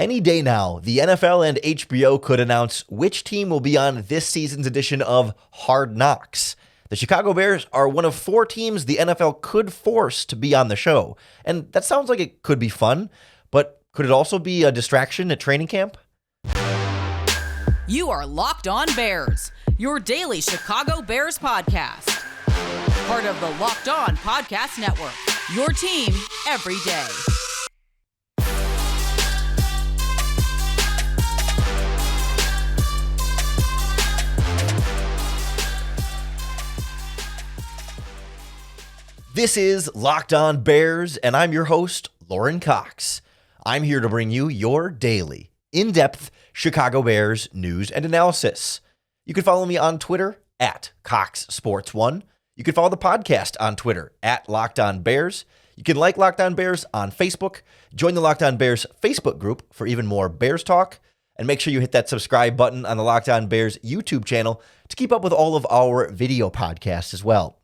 Any day now, the NFL and HBO could announce which team will be on this season's edition of Hard Knocks. The Chicago Bears are one of 4 teams the NFL could force to be on the show. And that sounds like it could be fun, but could it also be a distraction at training camp? You are Locked On Bears, your daily Chicago Bears podcast. Part of the Locked On Podcast Network, your team every day. This is Locked On Bears, and I'm your host, Lauren Cox. I'm here to bring you your daily, in-depth Chicago Bears news and analysis. You can follow me on Twitter at CoxSports1. You can follow the podcast on Twitter at Locked On Bears. You can like Locked On Bears on Facebook. Join the Locked On Bears Facebook group for even more Bears talk. And make sure you hit that subscribe button on the Locked On Bears YouTube channel to keep up with all of our video podcasts as well.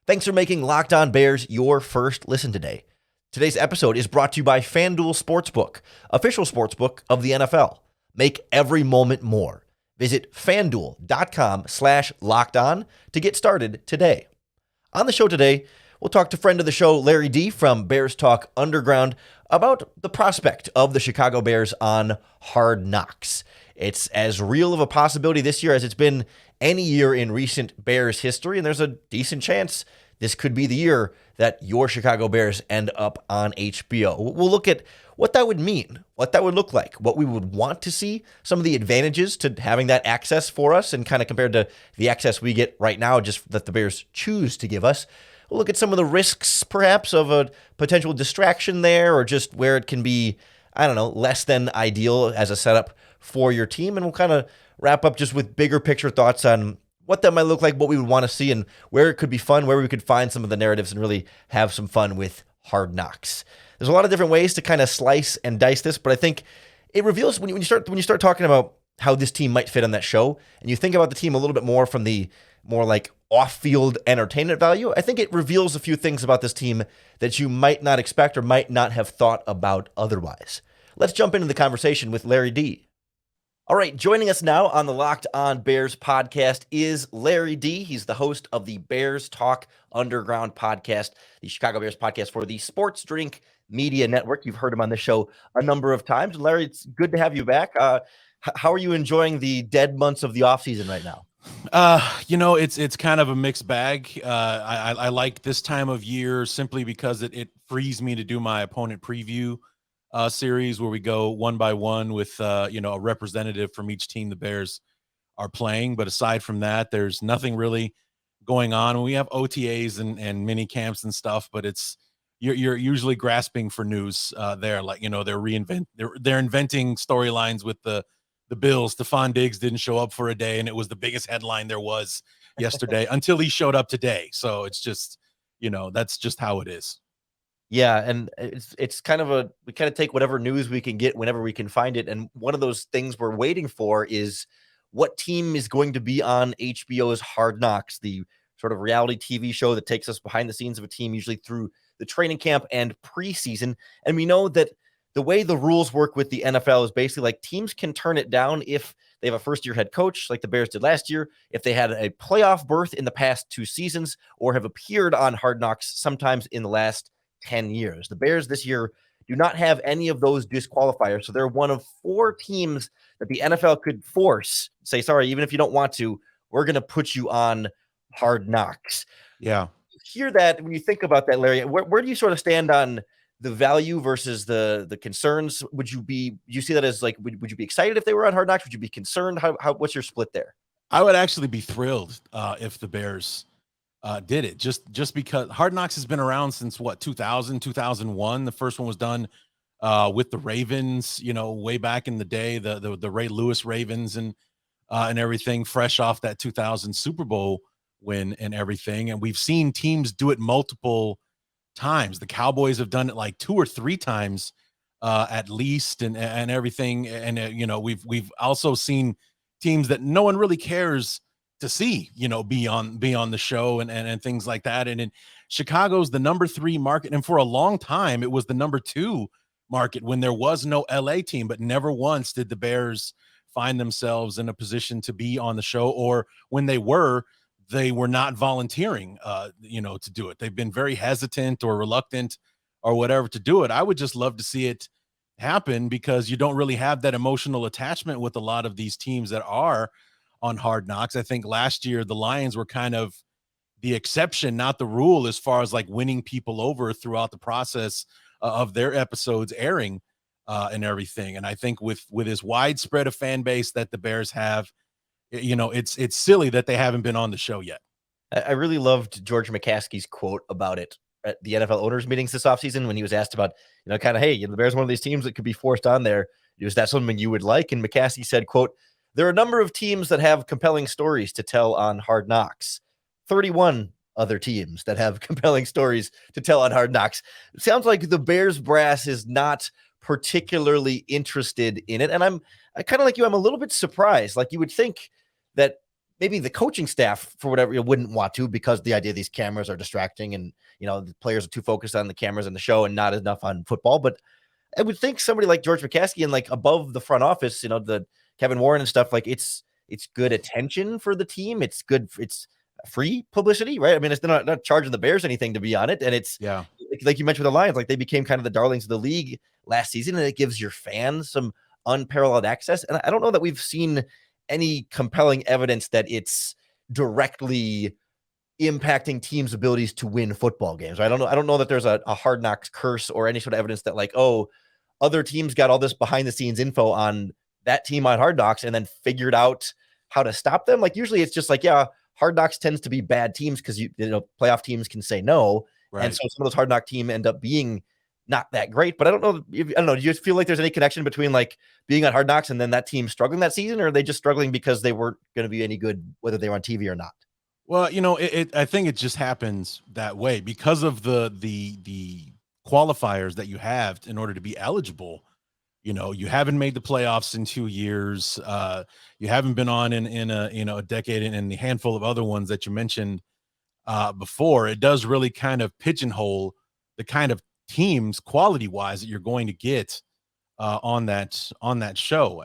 Thanks for making Locked On Bears your first listen today. Today's episode is brought to you by FanDuel Sportsbook, official sportsbook of the NFL. Make every moment more. Visit FanDuel.com/lockedon to get started today. On the show today, we'll talk to friend of the show, Larry D. from Bears Talk Underground, about the prospect of the Chicago Bears on Hard Knocks. It's as real of a possibility this year as it's been any year in recent Bears history, and there's a decent chance this could be the year that your Chicago Bears end up on HBO. We'll look at what that would mean, what that would look like, what we would want to see, some of the advantages to having that access for us, and kind of compared to the access we get right now, just that the Bears choose to give us. We'll look at some of the risks, perhaps, of a potential distraction there, or just where it can be, less than ideal as a setup for your team. And we'll kind of wrap up just with bigger picture thoughts on what that might look like, what we would want to see, and where it could be fun, where we could find some of the narratives and really have some fun with Hard Knocks. There's a lot of different ways to kind of slice and dice this, but I think it reveals when you start talking about how this team might fit on that show, and you think about the team a little bit more from the more like off-field entertainment value, I think it reveals a few things about this team that you might not expect or might not have thought about otherwise. Let's jump into the conversation with Larry D. All right, joining us now on the Locked On Bears podcast is Larry D. He's the host of the Bears Talk Underground podcast, the Chicago Bears podcast for the Sports Drink Media Network. You've heard him on the show a number of times. Larry, it's good to have you back. How are you enjoying the dead months of the offseason right now? It's kind of a mixed bag. I like this time of year simply because it frees me to do my opponent preview series where we go one by one with a representative from each team the Bears are playing. But aside from that, there's nothing really going on. We have OTAs and mini camps and stuff, but you're usually grasping for news there. Like, they're inventing storylines with the Bills. Stephon Diggs didn't show up for a day, and it was the biggest headline there was yesterday until he showed up today. So it's just, that's just how it is. Yeah, and it's kind of we kind of take whatever news we can get whenever we can find it. And one of those things we're waiting for is what team is going to be on HBO's Hard Knocks, the sort of reality TV show that takes us behind the scenes of a team, usually through the training camp and preseason. And we know that the way the rules work with the NFL is basically like teams can turn it down if they have a first-year head coach like the Bears did last year, if they had a playoff berth in the past 2 seasons, or have appeared on Hard Knocks sometimes in the last 10 years. The Bears this year do not have any of those disqualifiers, so they're one of 4 teams that the NFL could force, say, sorry, even if you don't want to, we're going to put you on Hard Knocks. Yeah. You hear that, when you think about that, Larry, where do you sort of stand on the value versus the concerns? Do you see that as like, would you be excited if they were on Hard Knocks? Would you be concerned? What's your split there? I would actually be thrilled if the Bears did it, just because Hard Knocks has been around since 2001. The first one was done with the Ravens, way back in the day, the Ray Lewis Ravens and everything, fresh off that 2000 Super Bowl win and everything. And we've seen teams do it multiple times. The Cowboys have done it like 2 or 3 times at least, and everything. And we've also seen teams that no one really cares to see, be on the show and things like that. And in Chicago's the number 3 market, and for a long time it was the number 2 market when there was no LA team, but never once did the Bears find themselves in a position to be on the show, or when they were not volunteering, to do it. They've been very hesitant or reluctant or whatever to do it. I would just love to see it happen because you don't really have that emotional attachment with a lot of these teams that are on Hard Knocks. I think last year the Lions were kind of the exception, not the rule, as far as like winning people over throughout the process of their episodes airing and everything. And I think with as widespread a fan base that the Bears have, it's silly that they haven't been on the show yet. I really loved George McCaskey's quote about it at the NFL owners meetings this offseason when he was asked about, kind of, hey, the Bears are one of these teams that could be forced on there. Is that something you would like? And McCaskey said, quote, there are a number of teams that have compelling stories to tell on Hard Knocks. 31 other teams that have compelling stories to tell on Hard Knocks. It sounds like the Bears brass is not particularly interested in it. And I kind of like you, I'm a little bit surprised. Like you would think that maybe the coaching staff, for whatever, wouldn't want to, because the idea of these cameras are distracting and, the players are too focused on the cameras and the show and not enough on football. But I would think somebody like George McCaskey and like above the front office, the Kevin Warren and stuff, like it's good attention for the team. It's good. It's free publicity, right? I mean, it's not charging the Bears anything to be on it. And it's like you mentioned with the Lions, like they became kind of the darlings of the league last season, and it gives your fans some unparalleled access. And I don't know that we've seen any compelling evidence that it's directly impacting teams' abilities to win football games. Right? I don't know that there's a Hard Knocks curse or any sort of evidence that like, oh, other teams got all this behind the scenes info on that team on Hard Knocks and then figured out how to stop them. Like usually it's just like, Hard Knocks tends to be bad teams because playoff teams can say no. Right. And so some of those Hard Knock teams end up being not that great. But I don't know. Do you feel like there's any connection between like being on Hard Knocks and then that team struggling that season, or are they just struggling because they weren't going to be any good, whether they were on TV or not? Well, I think it just happens that way because of the qualifiers that you have in order to be eligible. You haven't made the playoffs in 2 years. You haven't been on in a decade, and the handful of other ones that you mentioned before. It does really kind of pigeonhole the kind of teams quality wise that you're going to get on that show.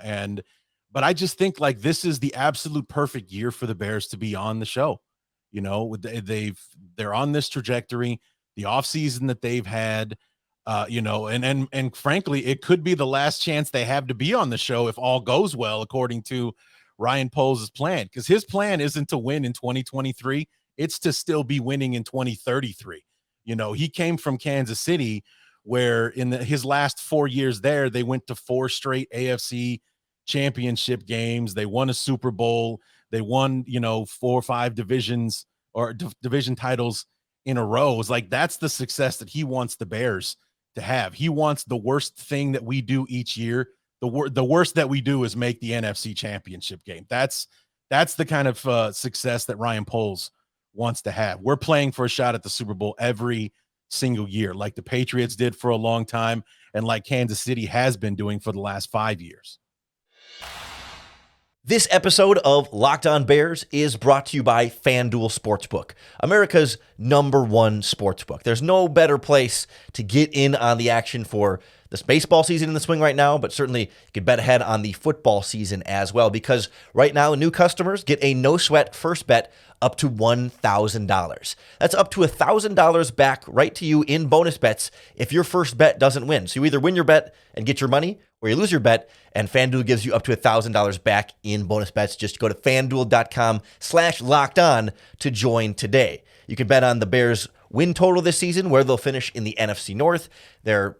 But I just think like this is the absolute perfect year for the Bears to be on the show. They're on this trajectory, the offseason that they've had. And frankly, it could be the last chance they have to be on the show if all goes well, according to Ryan Poles' plan, because his plan isn't to win in 2023. It's to still be winning in 2033. He came from Kansas City, where in his last 4 years there, they went to 4 straight AFC championship games. They won a Super Bowl. They won, 4 or 5 divisions or division titles in a row. It's like, that's the success that he wants the Bears to have. He wants the worst thing that we do each year. The worst that we do is make the NFC championship game. That's the kind of success that Ryan Poles wants to have. We're playing for a shot at the Super Bowl every single year, like the Patriots did for a long time, and like Kansas City has been doing for the last 5 years. This episode of Locked On Bears is brought to you by FanDuel Sportsbook, America's #1 sportsbook. There's no better place to get in on the action for this baseball season in the swing right now, but certainly you can bet ahead on the football season as well, because right now new customers get a no-sweat first bet up to $1,000. That's up to $1,000 back right to you in bonus bets if your first bet doesn't win. So you either win your bet and get your money, or you lose your bet, and FanDuel gives you up to $1,000 back in bonus bets. Just go to FanDuel.com/lockedon to join today. You can bet on the Bears' win total this season, where they'll finish in the NFC North. Their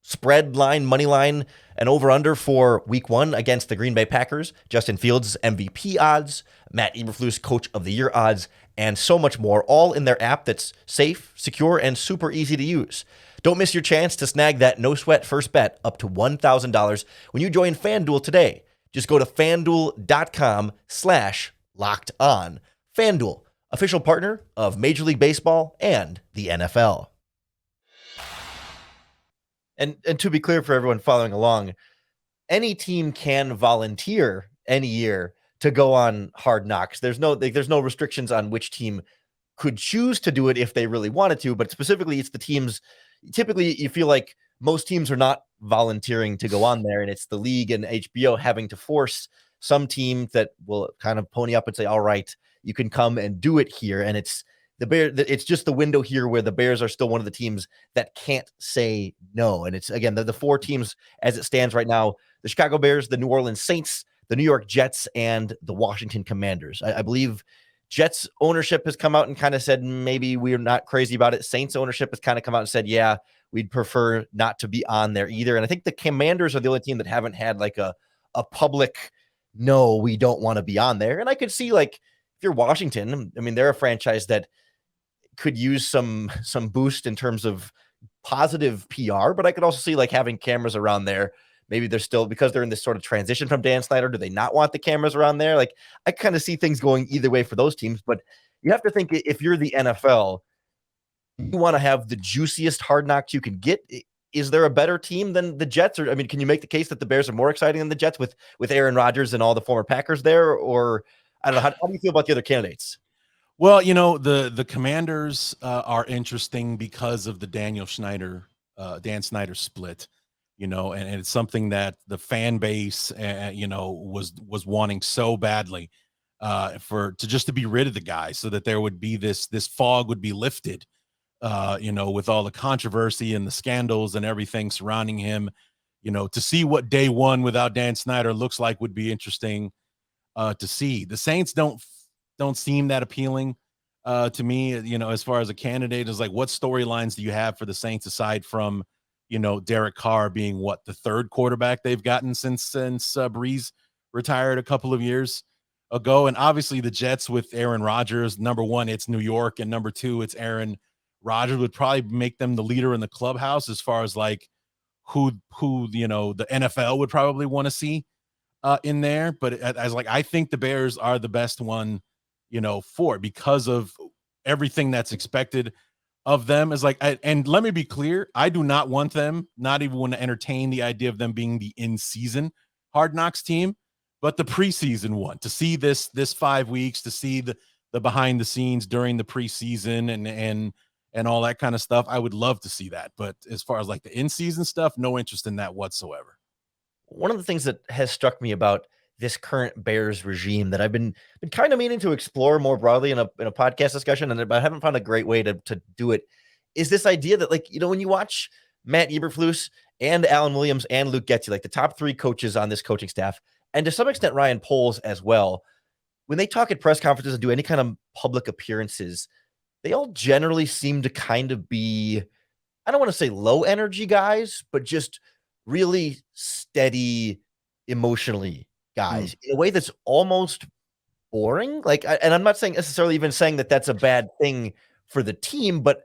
spread line, money line, and over-under for Week 1 against the Green Bay Packers, Justin Fields' MVP odds, Matt Eberflus Coach of the Year odds, and so much more, all in their app that's safe, secure, and super easy to use. Don't miss your chance to snag that no-sweat first bet up to $1,000 when you join FanDuel today. Just go to FanDuel.com/lockedon. FanDuel, official partner of Major League Baseball and the NFL. And to be clear for everyone following along, any team can volunteer any year to go on Hard Knocks. There's no restrictions on which team could choose to do it if they really wanted to, but specifically it's the teams. Typically you feel like most teams are not volunteering to go on there, and it's the league and HBO having to force some team that will kind of pony up and say, all right, you can come and do it here. And it's it's just the window here where the Bears are still one of the teams that can't say no. And it's, again, the four teams as it stands right now: the Chicago Bears, the New Orleans Saints, the New York Jets, and the Washington Commanders. I believe Jets ownership has come out and kind of said, maybe we're not crazy about it. Saints ownership has kind of come out and said, yeah, we'd prefer not to be on there either. And I think the Commanders are the only team that haven't had like a public, no, we don't want to be on there. And I could see, like, if you're Washington, I mean, they're a franchise that could use some boost in terms of positive PR, but I could also see like having cameras around there. Maybe they're still, because they're in this sort of transition from Dan Snyder, do they not want the cameras around there? Like, I kind of see things going either way for those teams, but you have to think, if you're the NFL, you want to have the juiciest Hard Knocks you can get. Is there a better team than the Jets? Or, I mean, can you make the case that the Bears are more exciting than the Jets with Aaron Rodgers and all the former Packers there? Or, I don't know, how do you feel about the other candidates? Well, the Commanders are interesting because of the Dan Snyder split, and it's something that the fan base, was wanting so badly to be rid of the guy, so that there would be this fog would be lifted, with all the controversy and the scandals and everything surrounding him. To see what day one without Dan Snyder looks like would be interesting to see. The Saints don't seem that appealing to me, as far as a candidate. Is like, what storylines do you have for the Saints aside from, Derek Carr being the third quarterback they've gotten since Breeze retired a couple of years ago? And obviously the Jets with Aaron Rodgers, number one, it's New York, and number two, it's Aaron Rodgers, would probably make them the leader in the clubhouse as far as like who the NFL would probably want to see in there. But as like, I think the Bears are the best one, because of everything that's expected of them. Is like, and let me be clear, I do not want them, not even want to entertain the idea of them being the in-season Hard Knocks team, but the preseason one, to see this 5 weeks, to see the behind the scenes during the preseason and all that kind of stuff. I would love to see that. But as far as like the in-season stuff, no interest in that whatsoever. One of the things that has struck me about this current Bears regime that I've been kind of meaning to explore more broadly in a podcast discussion, but I haven't found a great way to do it, is this idea that, like, when you watch Matt Eberflus and Alan Williams and Luke Getsy, like the top three coaches on this coaching staff, and to some extent Ryan Poles as well, when they talk at press conferences and do any kind of public appearances, they all generally seem to kind of be, I don't want to say low energy guys, but just really steady emotionally guys in a way that's almost boring. Like, and I'm not saying necessarily even saying that that's a bad thing for the team, but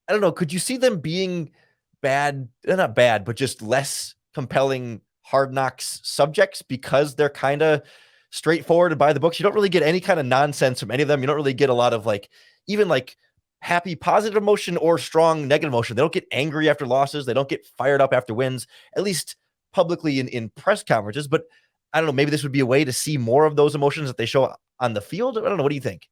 I don't know. Could you see them being bad, not bad, but just less compelling Hard Knocks subjects because they're kind of straightforward and by the books? You don't really get any kind of nonsense from any of them. You don't really get a lot of like, even like happy, positive emotion or strong negative emotion. They don't get angry after losses. They don't get fired up after wins, at least publicly in press conferences. But I don't know, maybe this would be a way to see more of those emotions that they show on the field. I don't know. What do you think?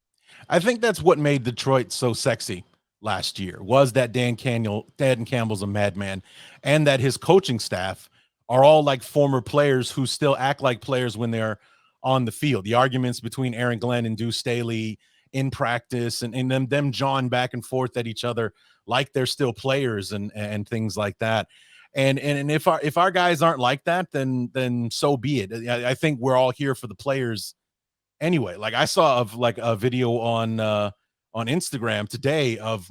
I think that's what made Detroit so sexy last year, was that Dan Campbell's a madman, and that his coaching staff are all like former players who still act like players when they're on the field. The arguments between Aaron Glenn and Deuce Staley in practice, and them jawing back and forth at each other like they're still players and things like that. And if our guys aren't like that, then so be it. I think we're all here for the players anyway. Like, I saw a video on Instagram today of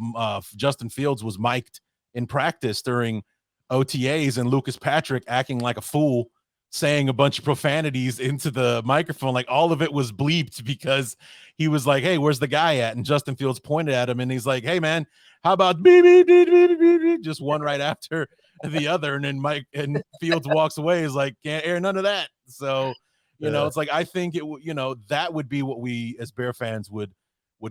Justin Fields was mic'd in practice during OTAs, and Lucas Patrick acting like a fool, saying a bunch of profanities into the microphone. Like, all of it was bleeped because he was like, "Hey, where's the guy at?" And Justin Fields pointed at him, and he's like, "Hey, man, how about beep, beep, beep, beep, beep, beep," just one right after the other. And then Fields walks away. He's like, "Can't air none of that." So, it's like, I think that would be what we as Bear fans would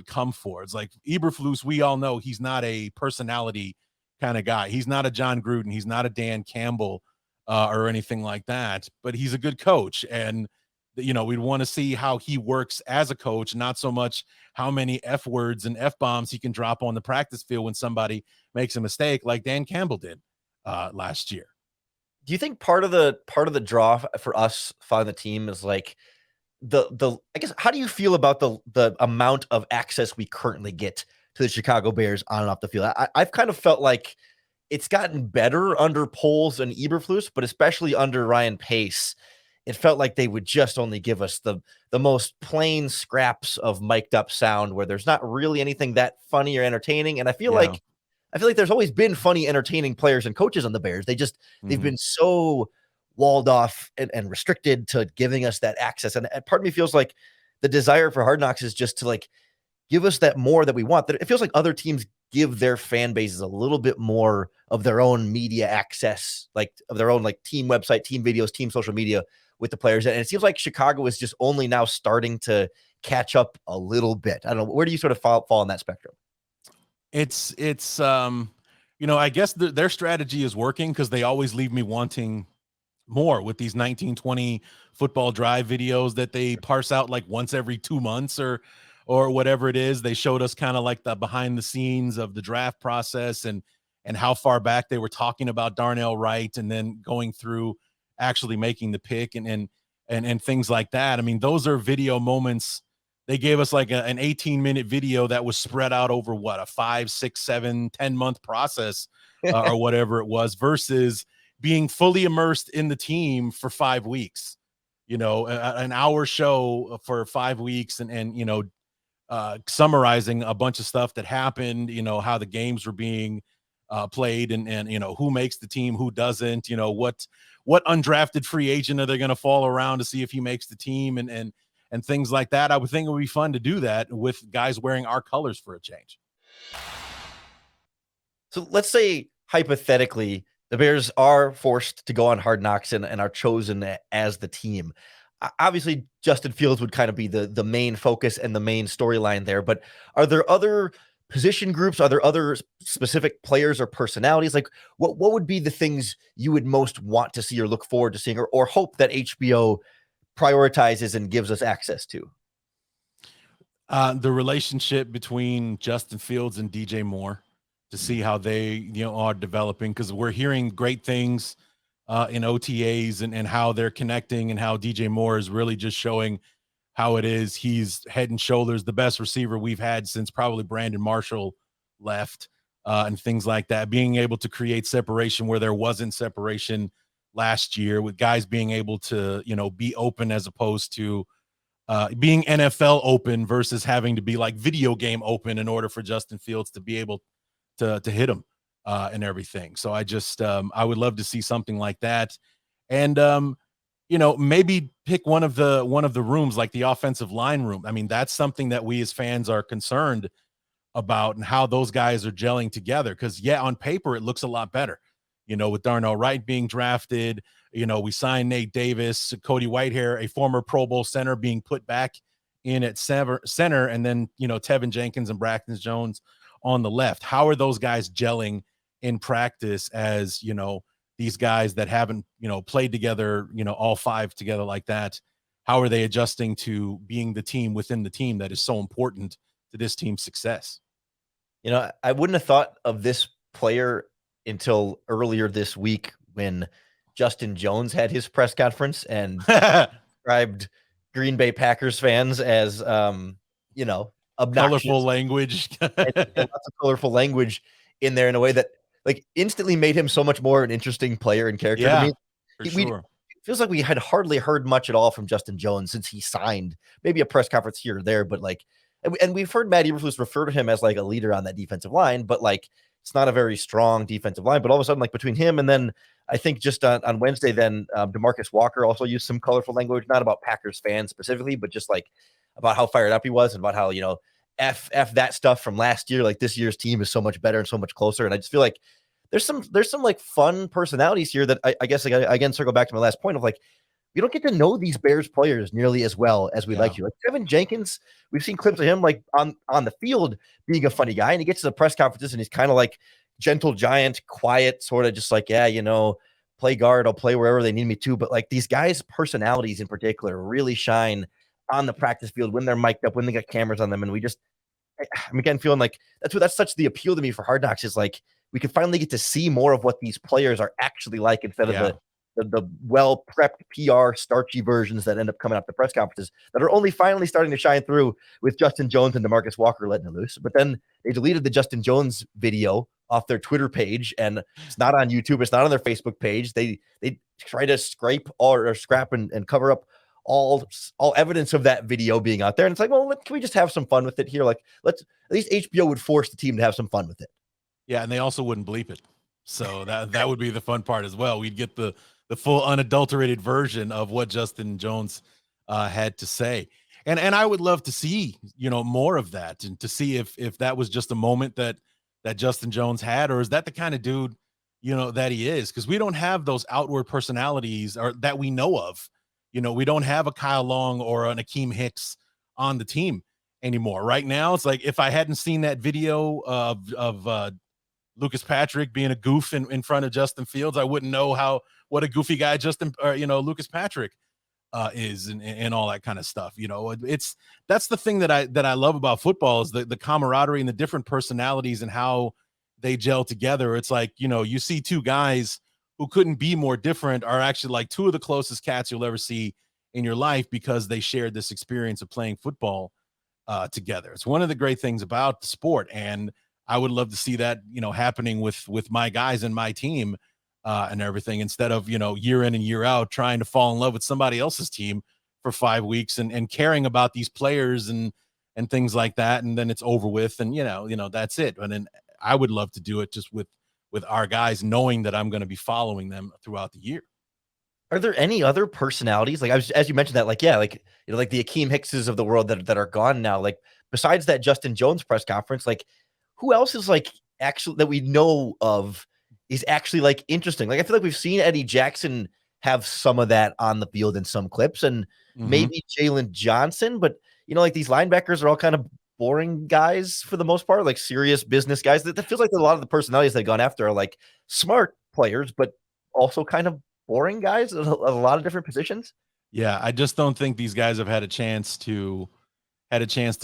come for. It's like Eberflus, we all know he's not a personality kind of guy. He's not a John Gruden. He's not a Dan Campbell or anything like that, but he's a good coach. And, we'd want to see how he works as a coach, not so much how many F words and F bombs he can drop on the practice field when somebody makes a mistake like Dan Campbell did last year. Do you think part of the draw for us following the team is like the I guess how do you feel about the amount of access we currently get to the Chicago Bears on and off the field? I've kind of felt like it's gotten better under Poles and Eberflus, but especially under Ryan Pace, it felt like they would just only give us the most plain scraps of mic'd up sound where there's not really anything that funny or entertaining. And I feel like there's always been funny, entertaining players and coaches on the Bears. They've been so walled off and restricted to giving us that access. And part of me feels like the desire for Hard Knocks is just to like give us that more that we want. That it feels like other teams give their fan bases a little bit more of their own media access, like of their own like team website, team videos, team social media with the players. And it seems like Chicago is just only now starting to catch up a little bit. I don't know. Where do you sort of fall in that spectrum? It's I guess their strategy is working because they always leave me wanting more with these 1920 football drive videos that they parse out like once every 2 months or whatever it is. They showed us kind of like the behind the scenes of the draft process and how far back they were talking about Darnell Wright and then going through actually making the pick and things like that. I mean, those are video moments. They gave us like an 18-minute video that was spread out over what, a 5, 6, 7, 10-month process or whatever it was, versus being fully immersed in the team for 5 weeks, an hour show for 5 weeks and summarizing a bunch of stuff that happened, how the games were being played and who makes the team, who doesn't, what undrafted free agent are they going to fall around to see if he makes the team and things like that. I would think it would be fun to do that with guys wearing our colors for a change. So let's say hypothetically the Bears are forced to go on Hard Knocks and are chosen as the team. Obviously, Justin Fields would kind of be the main focus and the main storyline there. But are there other position groups? Are there other specific players or personalities? Like what would be the things you would most want to see or look forward to seeing or hope that HBO prioritizes and gives us access to? The relationship between Justin Fields and DJ Moore, to see how they are developing, because we're hearing great things in OTAs and how they're connecting and how DJ Moore is really just showing how it is. He's head and shoulders the best receiver we've had since probably Brandon Marshall left and things like that. Being able to create separation where there wasn't separation last year, with guys being able to, be open as opposed to being NFL open versus having to be like video game open in order for Justin Fields to be able to hit him and everything. So I just I would love to see something like that. And maybe pick one of the rooms, like the offensive line room. I mean, that's something that we as fans are concerned about, and how those guys are gelling together. Because on paper it looks a lot better. With Darnell Wright being drafted, we signed Nate Davis, Cody Whitehair, a former Pro Bowl center, being put back in at center, and then Tevin Jenkins and Braxton Jones on the left. How are those guys gelling in practice as these guys that haven't played together, all 5 together like that? How are they adjusting to being the team within the team that is so important to this team's success? I wouldn't have thought of this player until earlier this week when Justin Jones had his press conference and described Green Bay Packers fans as obnoxious. Colorful language. and lots of colorful language in there in a way that like instantly made him so much more an interesting player and character to me. For sure. It feels like we had hardly heard much at all from Justin Jones since he signed. Maybe a press conference here or there, but like, and we've heard Matt Eberflus refer to him as like a leader on that defensive line, but like it's not a very strong defensive line. But all of a sudden, like between him and then I think just on Wednesday, then DeMarcus Walker also used some colorful language, not about Packers fans specifically, but just like about how fired up he was and about how F that stuff from last year. Like this year's team is so much better and so much closer. And I just feel like there's some like fun personalities here that I guess like, I again circle back to my last point of like we don't get to know these Bears players nearly as well as we like to. Like Tevin Jenkins, we've seen clips of him like on the field being a funny guy, and he gets to the press conferences and he's kind of like gentle giant, quiet, sort of just like, play guard, I'll play wherever they need me to. But like these guys' personalities in particular really shine on the practice field when they're mic'd up, when they got cameras on them. And I'm again feeling like that's such the appeal to me for Hard Knocks is like we could finally get to see more of what these players are actually like instead of Yeah. the well-prepped PR starchy versions that end up coming up the press conferences that are only finally starting to shine through with Justin Jones and DeMarcus Walker letting it loose. But then they deleted the Justin Jones video off their Twitter page, and it's not on YouTube. It's not on their Facebook page. They try to scrape or scrap and cover up all evidence of that video being out there. And it's like, well, can we just have some fun with it here? Like, let's at least HBO would force the team to have some fun with it. Yeah, and they also wouldn't bleep it. So that would be the fun part as well. We'd get the full unadulterated version of what Justin Jones had to say. And I would love to see, more of that, and to see if that was just a moment that Justin Jones had, or is that the kind of dude, that he is? Because we don't have those outward personalities or that we know of. We don't have a Kyle Long or an Akeem Hicks on the team anymore. Right now, it's like if I hadn't seen that video of Lucas Patrick being a goof in front of Justin Fields, I wouldn't know what a goofy guy Lucas Patrick is and all that kind of stuff. That's the thing that I love about football is the camaraderie and the different personalities and how they gel together. It's like, you see two guys who couldn't be more different are actually like two of the closest cats you'll ever see in your life because they shared this experience of playing football together. It's one of the great things about the sport, and I would love to see that, happening with my guys and my team and everything, instead of, year in and year out trying to fall in love with somebody else's team for 5 weeks and caring about these players and things like that. And then it's over with and, that's it. And then I would love to do it just with our guys, knowing that I'm going to be following them throughout the year. Are there any other personalities? Like as you mentioned that, like the Akeem Hickses of the world that are gone now, like besides that Justin Jones press conference, like who else is like actually that we know of is actually like interesting? Like I feel like we've seen Eddie Jackson have some of that on the field in some clips, and maybe Jalen Johnson, but like these linebackers are all kind of boring guys for the most part, like serious business guys. That feels like a lot of the personalities they've gone after are like smart players, but also kind of boring guys at a lot of different positions. Yeah, I just don't think these guys have had a chance to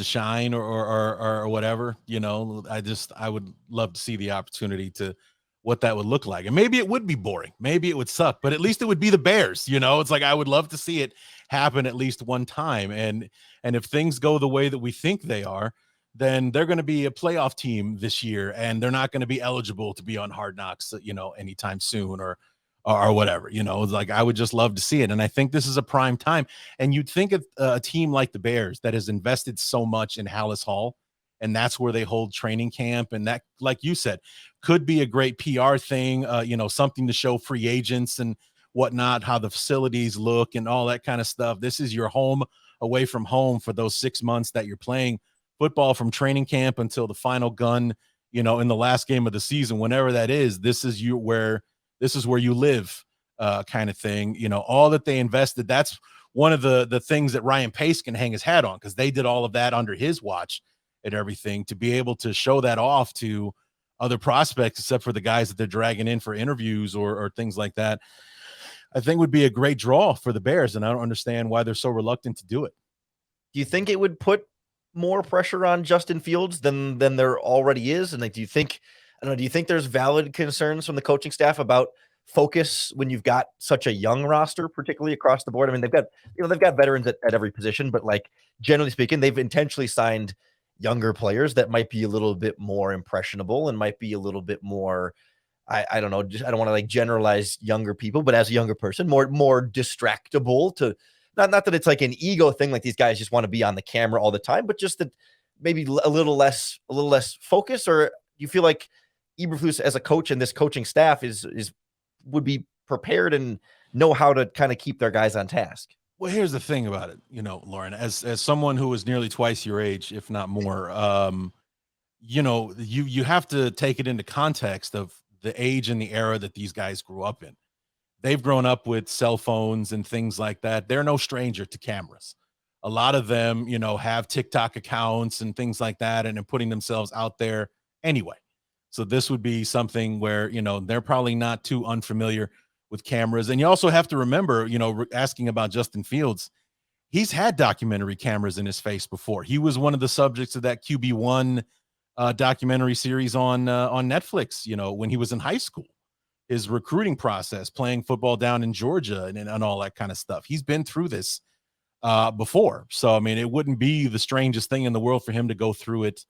shine or whatever. I would love to see the opportunity to what that would look like. And maybe it would be boring. Maybe it would suck, but at least it would be the Bears. It's like I would love to see it happen at least one time. And if things go the way that we think they are, then they're going to be a playoff team this year, and they're not going to be eligible to be on Hard Knocks, anytime soon or whatever. It's like I would just love to see it. And I think this is a prime time. And you'd think of a team like the Bears that has invested so much in Halas Hall, and that's where they hold training camp. And that, like you said, could be a great PR thing, something to show free agents and whatnot, how the facilities look and all that kind of stuff. This is your home away from home for those 6 months that you're playing football, from training camp until the final gun, in the last game of the season, whenever that is. This is where you live, kind of thing. All that they invested. That's one of the things that Ryan Pace can hang his hat on, because they did all of that under his watch and everything, to be able to show that off to other prospects, except for the guys that they're dragging in for interviews or things like that, I think would be a great draw for the Bears. And I don't understand why they're so reluctant to do it. Do you think it would put more pressure on Justin Fields than there already is? And like, do you think there's valid concerns from the coaching staff about focus when you've got such a young roster, particularly across the board? I mean, they've got veterans at every position, but like generally speaking, they've intentionally signed younger players that might be a little bit more impressionable and might be a little bit more, I don't know, just I don't want to like generalize younger people, but as a younger person, more distractible to not that it's like an ego thing, like these guys just want to be on the camera all the time, but just that maybe a little less focus. Or you feel like Eberflus as a coach and this coaching staff would be prepared and know how to kind of keep their guys on task? Well, here's the thing about it, Lauren, as someone who is nearly twice your age, if not more, you have to take it into context of the age and the era that these guys grew up in. They've grown up with cell phones and things like that. They're no stranger to cameras. A lot of them, have TikTok accounts and things like that, and are putting themselves out there anyway. So this would be something where, they're probably not too unfamiliar with cameras. And you also have to remember, asking about Justin Fields, he's had documentary cameras in his face before. He was one of the subjects of that QB1 documentary series on Netflix, when he was in high school, his recruiting process, playing football down in Georgia and all that kind of stuff. He's been through this before. So, I mean, it wouldn't be the strangest thing in the world for him to go through it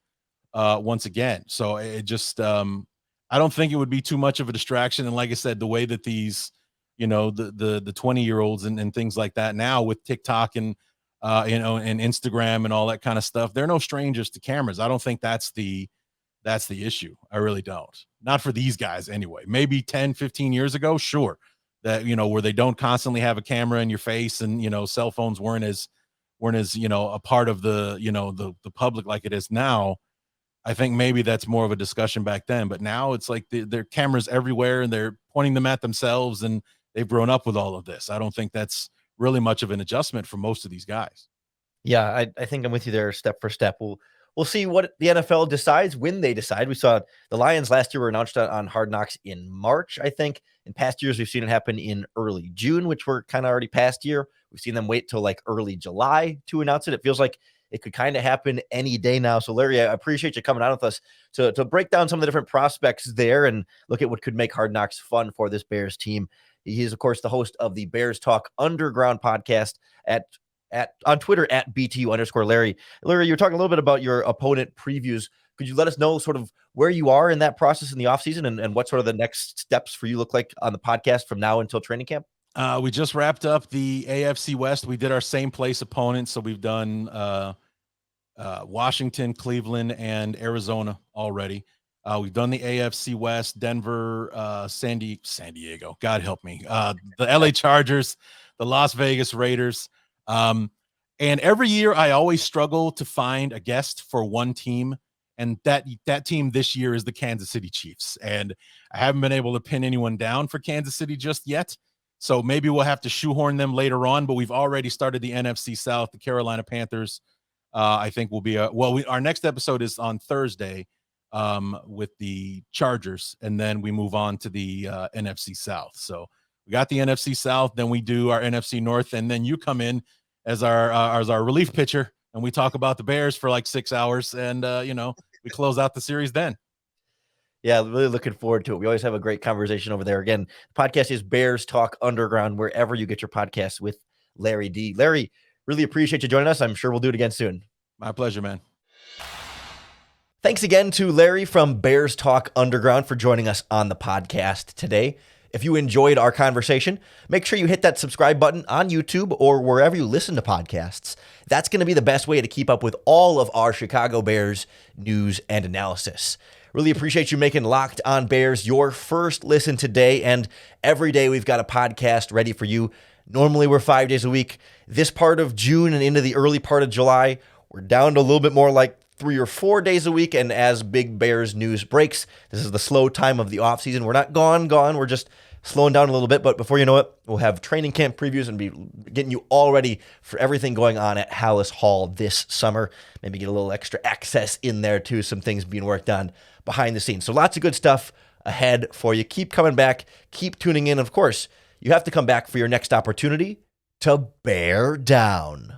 once again. So it just, I don't think it would be too much of a distraction. And like I said, the way that these, the 20-year-olds and things like that now with TikTok and Instagram and all that kind of stuff, they're no strangers to cameras. I don't think that's the issue. I really don't. Not for these guys anyway. Maybe 10, 15 years ago, sure. That, where they don't constantly have a camera in your face and, cell phones weren't as, a part of the, the public like it is now. I think maybe that's more of a discussion back then, but now it's like there are cameras everywhere and they're pointing them at themselves and they've grown up with all of this. I don't think that's really much of an adjustment for most of these guys. Yeah, I think I'm with you there step for step. We'll see what the NFL decides when they decide. We saw the Lions last year were announced on Hard Knocks in March, I think. In past years, we've seen it happen in early June, which we're kind of already past year. We've seen them wait till like early July to announce it. It feels like it could kind of happen any day now. So, Larry, I appreciate you coming on with us to break down some of the different prospects there and look at what could make Hard Knocks fun for this Bears team. He is, of course, the host of the Bears Talk Underground podcast on Twitter at BTU_Larry. Larry, you're talking a little bit about your opponent previews. Could you let us know sort of where you are in that process in the offseason and what sort of the next steps for you look like on the podcast from now until training camp? We just wrapped up the AFC West. We did our same place opponents. So we've done Washington, Cleveland, and Arizona already. We've done the AFC West, Denver, San Diego. God help me. The LA Chargers, the Las Vegas Raiders. And every year I always struggle to find a guest for one team. And that team this year is the Kansas City Chiefs. And I haven't been able to pin anyone down for Kansas City just yet. So maybe we'll have to shoehorn them later on, but we've already started the NFC South. The Carolina Panthers, I think will be our next episode is on Thursday with the Chargers, and then we move on to the NFC South. So we got the NFC South, then we do our NFC North, and then you come in as our relief pitcher, and we talk about the Bears for like 6 hours, and we close out the series then. Yeah, really looking forward to it. We always have a great conversation over there. Again, the podcast is Bears Talk Underground, wherever you get your podcasts with Larry D. Larry, really appreciate you joining us. I'm sure we'll do it again soon. My pleasure, man. Thanks again to Larry from Bears Talk Underground for joining us on the podcast today. If you enjoyed our conversation, make sure you hit that subscribe button on YouTube or wherever you listen to podcasts. That's going to be the best way to keep up with all of our Chicago Bears news and analysis. Really appreciate you making Locked On Bears your first listen today, and every day we've got a podcast ready for you. Normally we're 5 days a week. This part of June and into the early part of July, we're down to a little bit more like 3 or 4 days a week, and as big Bears news breaks, this is the slow time of the offseason. We're not gone. We're just slowing down a little bit, but before you know it, we'll have training camp previews and be getting you all ready for everything going on at Halas Hall this summer. Maybe get a little extra access in there too, some things being worked on behind the scenes. So lots of good stuff ahead for you. Keep coming back. Keep tuning in. Of course, you have to come back for your next opportunity to bear down.